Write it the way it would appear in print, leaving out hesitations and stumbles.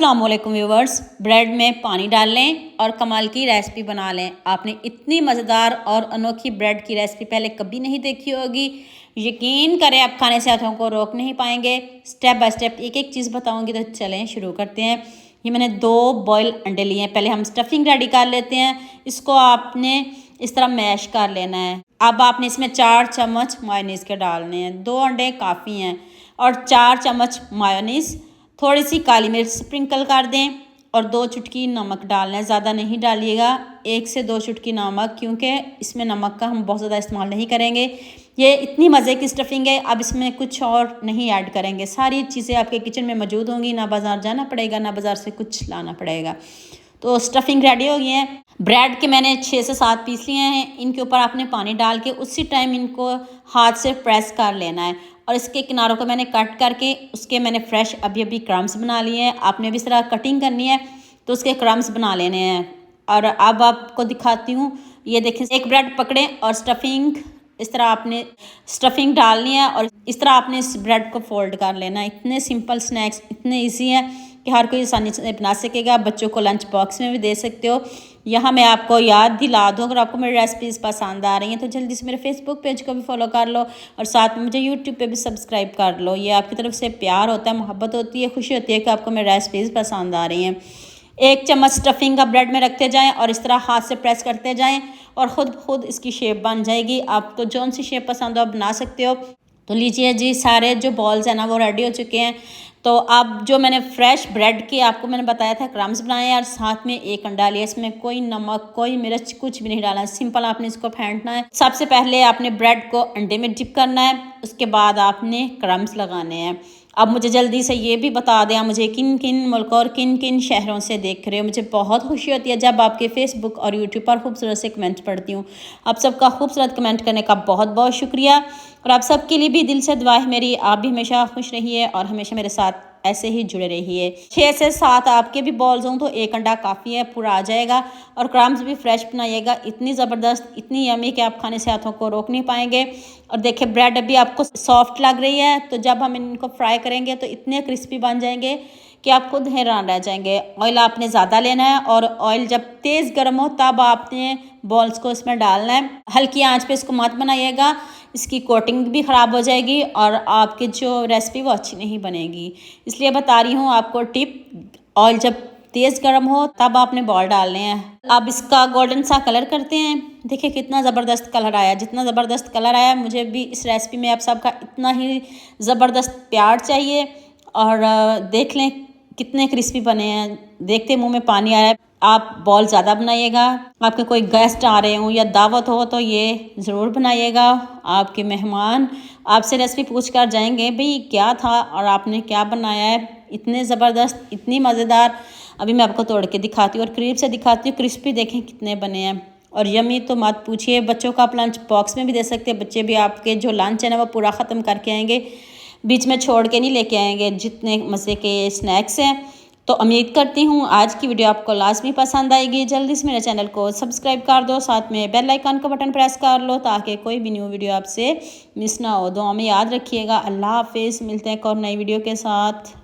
अस्सलाम वालेकुम viewers. Bread में पानी डाल लें और कमाल की रेसिपी बना लें। आपने इतनी मज़ेदार और अनोखी ब्रेड की रेसिपी पहले कभी नहीं देखी होगी। यकीन करें आप खाने से हाथों को रोक नहीं पाएंगे। स्टेप बाय स्टेप एक एक चीज़ बताऊंगी, तो चलें शुरू करते हैं। ये मैंने 2 बॉयल अंडे लिए हैं। पहले हम स्टफिंग रेडी कर लेते हैं। इसको आपने इस तरह मैश कर लेना है। अब आपने इसमें 4 चम्मच मायोनीज़ के डालने हैं। 2 अंडे काफ़ी हैं और 4 चम्मच मायोनीज़, थोड़ी सी काली मिर्च स्प्रिंकल कर दें और 2 चुटकी नमक डालना है। ज़्यादा नहीं डालिएगा, 1 से 2 चुटकी नमक, क्योंकि इसमें नमक का हम बहुत ज़्यादा इस्तेमाल नहीं करेंगे। ये इतनी मज़े की स्टफिंग है, अब इसमें कुछ और नहीं ऐड करेंगे। सारी चीज़ें आपके किचन में मौजूद होंगी, ना बाज़ार जाना पड़ेगा, ना बाज़ार से कुछ लाना पड़ेगा। तो स्टफिंग रेडी हो गई है। ब्रेड के मैंने 6 से 7 पीस लिए हैं। इनके ऊपर आपने पानी डाल के उसी टाइम इनको हाथ से प्रेस कर लेना है और इसके किनारों को मैंने कट करके उसके मैंने फ्रेश अभी क्रम्स बना लिए हैं। आपने भी इस तरह कटिंग करनी है तो उसके क्रम्स बना लेने हैं। और अब आपको दिखाती हूँ, ये देखें, एक ब्रेड पकड़ें और स्टफिंग इस तरह आपने स्टफिंग डालनी है और इस तरह आपने इस ब्रेड को फोल्ड कर लेना है। इतने सिंपल स्नैक्स, इतने ईजी हैं कि हर कोई आसानी से बना सकेगा। बच्चों को लंच बॉक्स में भी दे सकते हो। यहाँ मैं आपको याद दिला दूँ, अगर आपको मेरी रेसिपीज़ पसंद आ रही हैं तो जल्दी से मेरे फेसबुक पेज को भी फॉलो कर लो और साथ में मुझे यूट्यूब पे भी सब्सक्राइब कर लो। ये आपकी तरफ से प्यार होता है, मोहब्बत होती है, खुशी होती है कि आपको मेरी रेसिपीज़ पसंद आ रही हैं। 1 चम्मच स्टफिंग का ब्रेड में रखते जाएं और इस तरह हाथ से प्रेस करते जाएं और ख़ुद इसकी शेप बन जाएगी। आपको जौन सी शेप पसंद हो आप बना सकते हो। तो लीजिए जी, सारे जो बॉल्स हैं ना वो रेडी हो चुके हैं। तो अब जो मैंने फ्रेश ब्रेड के आपको मैंने बताया था क्रम्स बनाए हैं और साथ में 1 अंडा लिया। इसमें कोई नमक, कोई मिर्च, कुछ भी नहीं डालना है। सिंपल आपने इसको फेंटना है। सबसे पहले आपने ब्रेड को अंडे में डिप करना है, उसके बाद आपने क्रम्स लगाने हैं। अब मुझे जल्दी से ये भी बता दें, मुझे किन किन मुल्कों और किन किन शहरों से देख रहे हो। मुझे बहुत खुशी होती है जब आपके फेसबुक और यूट्यूब पर खूबसूरत से कमेंट पढ़ती हूँ। आप सबका खूबसूरत कमेंट करने का बहुत बहुत शुक्रिया और आप सबके लिए भी दिल से दुआ है मेरी। आप भी हमेशा खुश रहिए और हमेशा मेरे साथ ऐसे ही जुड़े रहिए। 6 से 7 आपके भी बॉल्स हों तो 1 अंडा काफ़ी है, पूरा आ जाएगा। और क्रम्स भी फ्रेश बनाइएगा। इतनी ज़बरदस्त, इतनी यमी कि आप खाने से हाथों को रोक नहीं पाएंगे। और देखिए ब्रेड अभी आपको सॉफ्ट लग रही है, तो जब हम इनको फ्राई करेंगे तो इतने क्रिस्पी बन जाएंगे कि आप खुद हैरान रह जाएंगे। ऑयल आपने ज़्यादा लेना है और ऑयल जब तेज़ गर्म हो तब आपने बॉल्स को इसमें डालना है। हल्की आंच पे इसको मत बनाइएगा, इसकी कोटिंग भी ख़राब हो जाएगी और आपकी जो रेसिपी वो अच्छी नहीं बनेगी। इसलिए बता रही हूँ आपको टिप, ऑयल जब तेज़ गर्म हो तब आपने बॉल डालने हैं। अब इसका गोल्डन सा कलर करते हैं। देखिए कितना ज़बरदस्त कलर आया। जितना ज़बरदस्त कलर आया, मुझे भी इस रेसिपी में आप सबका इतना ही ज़बरदस्त प्यार चाहिए। और देख लें कितने क्रिस्पी बने हैं, देखते मुंह में पानी आ रहा है। आप बॉल ज़्यादा बनाइएगा। आपके कोई गेस्ट आ रहे हों या दावत हो तो ये ज़रूर बनाइएगा। आपके मेहमान आपसे रेसिपी पूछ कर जाएंगे, भाई क्या था और आपने क्या बनाया है। इतने ज़बरदस्त, इतनी मज़ेदार। अभी मैं आपको तोड़ के दिखाती हूँ और करीब से दिखाती हूँ। क्रिस्पी देखें कितने बने हैं और यमी तो मत पूछिए। बच्चों का आप लंच बॉक्स में भी दे सकते हैं। बच्चे भी आपके जो लंच है ना वो पूरा ख़त्म करके आएंगे, बीच में छोड़ के नहीं लेके आएंगे। जितने मज़े के स्नैक्स हैं। तो उम्मीद करती हूँ आज की वीडियो आपको लाजमी पसंद आएगी। जल्दी से मेरे चैनल को सब्सक्राइब कर दो, साथ में बेल आइकन का बटन प्रेस कर लो ताकि कोई भी न्यू वीडियो आपसे मिस ना हो। दुआ में याद रखिएगा। अल्लाह हाफिज़। मिलते हैं एक और नई वीडियो के साथ।